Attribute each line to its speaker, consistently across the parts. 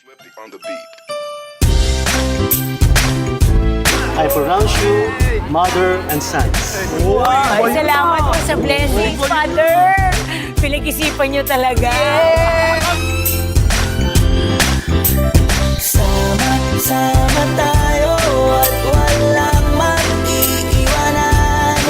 Speaker 1: On the beat.
Speaker 2: I pronounce you mother and sons.
Speaker 3: Ay, salamat po sa blessings, Father. Pinag-isipan niyo talaga.
Speaker 4: Sama-sama tayo at walang mag-iiwanan.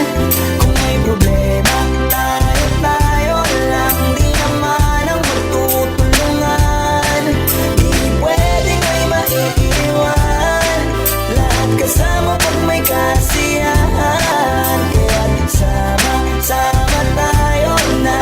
Speaker 4: Kung may problema, tayo lang. Di naman ang magtutulungan. Di pwedeng may maiiwan. Lahat kasama pag may kasiyahan. Kaya sama-sama tayo na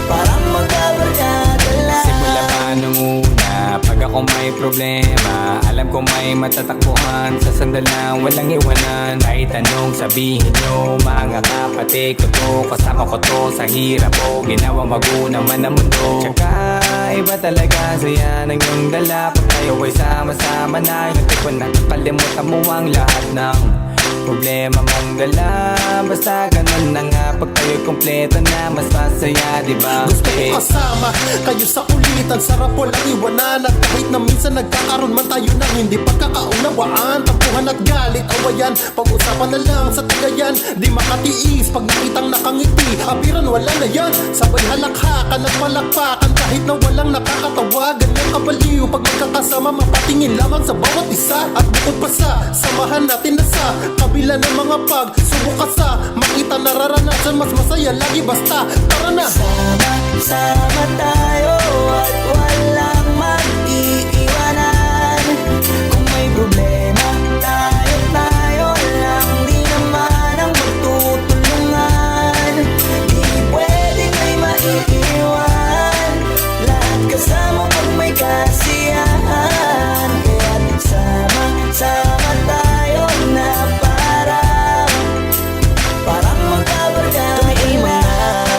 Speaker 4: parang magkabarkada lang.
Speaker 5: Simula pa nung una, pag ako may problema, alam ko may matatakbuhan. Sa sandalang walang iwanan. Kahit anong sabihin nyo, mga kapatid ko to, kasama ko to sa hirap ko, ginawa magunang man ang mundo. Tsaka iba talaga saya ng iyong dala. Pag tayo ay sama-sama na, hindi ko nakakalimutan mo ang lahat ng problema mong dala. Basta ganun na nga, pag tayo'y kompleto na, mas masaya, diba?
Speaker 6: Gusto ko kasama kayo sa ulitan. Sarap walang iwanan. At kahit na minsan nagkakaroon man tayo ng hindi pagkakaunawaan, tampuhan at galit, awayan, pag-usapan na lang sa tagayan. Di makatiis pag nakitang nakangiti, abiran wala na yan. Sabay halakhakan at malakpakan kahit na walang nakakatawa. Ganyan kabaliw pag magkakasama, mapatingin lamang sa bawat isa. At bukod pa sa samahan natin na sa kabila ng mga pagsubok ka sa makita nararanasan, mas masaya lagi basta tara na.
Speaker 4: Sama tayo at walang mag-iiwanan. Kung may problema, tayo lang. Di naman ang magtutulungan. Di pwedeng may maiiwan. Lahat kasama pag may kasiyahan. Kaya sama tayo na parang magkabarkada.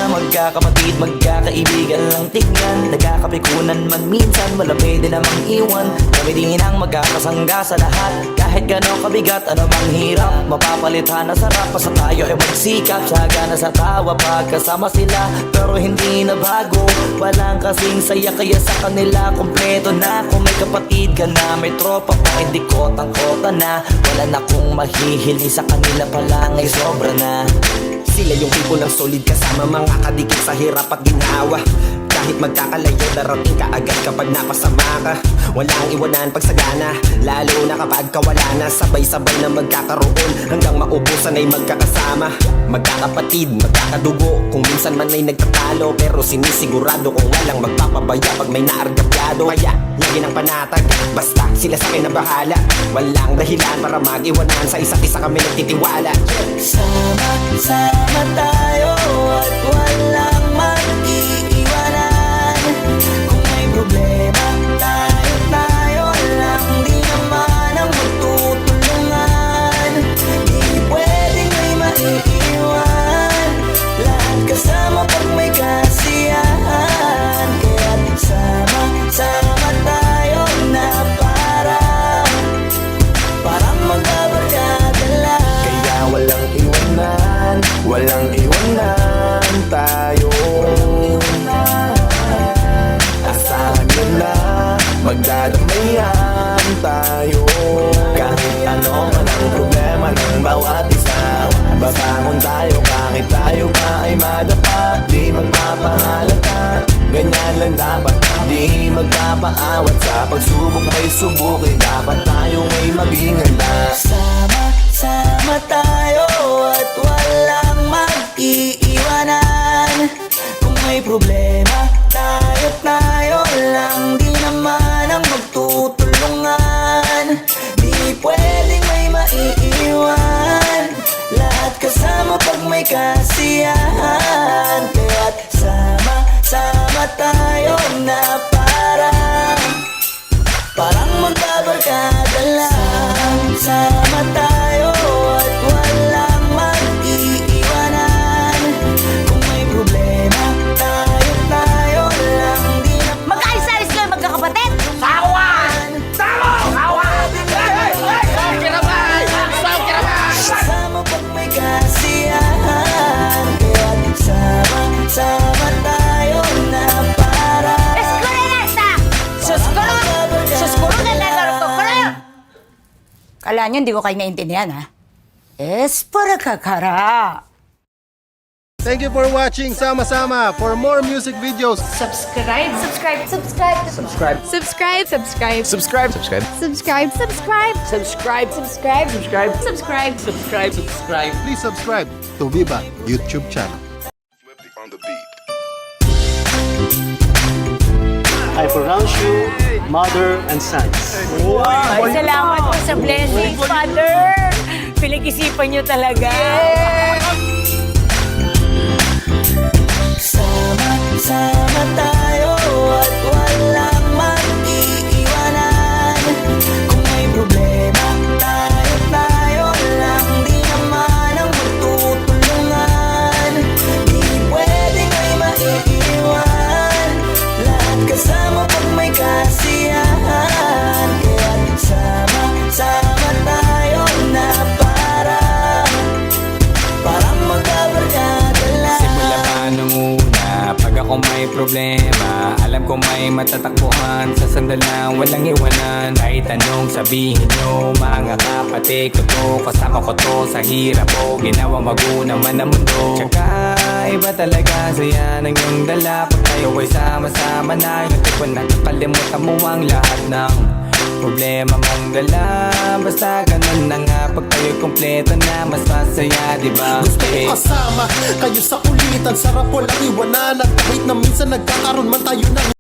Speaker 4: Magkakapatid, magkakaibigan lang tignan. Nagkakapikunan man minsan, wala pwede namang iwan. Kami din ang magkakasangga sa lahat. Kahit gano'ng kabigat, ano mang hirap, mapapalitan na sarap. Basta tayo ay magsikap, tsaga na sa tawa pagkasama sila. Pero hindi na bago, walang kasing saya. Kaya sa kanila, kompleto na. Kung may kapatid ka na, may tropa pa, hindi kotang-kota na. Wala na kong mahihili sa kanila pala, ngay sobra na.
Speaker 7: Sila yung tipo ng solid kasama, mga kadikit sa hirap at ginawa. Kahit magkakalayo, darating ka agad kapag napasama ka. Walang iwanan pag sagana, lalo na kapag kawala na. Sabay-sabay na magkakaroon hanggang maubusan ay magkakasama. Magkakapatid, magkakadugo, kung minsan man ay nagtatalo, pero sinisigurado kung walang magpapabaya pag may naargabyado. Kaya lagi ng panatag, basta sila sa akin na bahala. Walang dahilan para mag-iwanan, sa isa't isa kami nagtitiwala.
Speaker 4: Sama tayo at walang mag-iiwanan. Kung may problema, tayo lang. Di naman ang magtutulungan. Di pwedeng may maiiwan. Lahat kasama pag may kasiyahan. Kaya sama tayo na parang magkabarkada lang.
Speaker 7: Kaya walang iwanan tayo. Asahan nyo na, magdadamayan tayo. Kahit ano man ang problema ng bawat isa, babangon tayo kahit tayo pa ay madapa. Di magpapahalata, ganyan lang dapat. Di magpapaawat sa pagsubok may subukin. Dapat tayo may maging handa.
Speaker 4: Sama tayo at walang mag-iiwanan. Kung may problema, tayo lang. Di naman ang magtutulungan. Di pwedeng may maiiwan. Lahat kasama pag may kasiyahan. Kaya't sama tayo na parang magkabarkada lang. Sama tayo at walang mag-iiwanan. Kung may problema, tayo
Speaker 3: Alam nyo, hindi ko kayo naintindihan, ha? Es para kakara.
Speaker 6: Thank you for watching Sama-sama. For more music videos,
Speaker 1: Subscribe. Subscribe. Subscribe. Subscribe. Subscribe. Subscribe.
Speaker 7: Subscribe. Subscribe.
Speaker 1: Subscribe. Subscribe. Subscribe. Subscribe. Subscribe. Subscribe. Subscribe.
Speaker 6: please subscribe to Viva YouTube channel.
Speaker 2: I pronounce you mother and sons.
Speaker 3: Ay, salamat po sa blessings, Father. Pinag-isipan nyo talaga.
Speaker 4: Sama tayo at walang mag-iiwanan. Kung may problema, tayo lang. Di naman ang magtutulungan. Di pwedeng ay maiiwan. Lahat kasama pag may kasiyahan. Kaya sama tayo na parang magkabarkada lang.
Speaker 5: Simula pa nung una, pag ako may problema, alam ko may matatakbuhan. Sa sandal lang, walang iwanan. Kahit anong sabihin nyo, mga kapatid ko to, kasama ko to sa hirap ko, ginawa magunang man ang mundo. Tsaka iba talaga, saya ng iyong dala. Pag tayo ay sama-sama na, yung tipo na kakalimutan mo ang lahat ng problema mong dala. Basta ganun na nga, pag tayo kompleto na, mas masaya, diba?
Speaker 6: Gusto ko kasama kayo sa kulitan. Sarap walang iwanan. At kahit na minsan nagkakaroon man tayo ng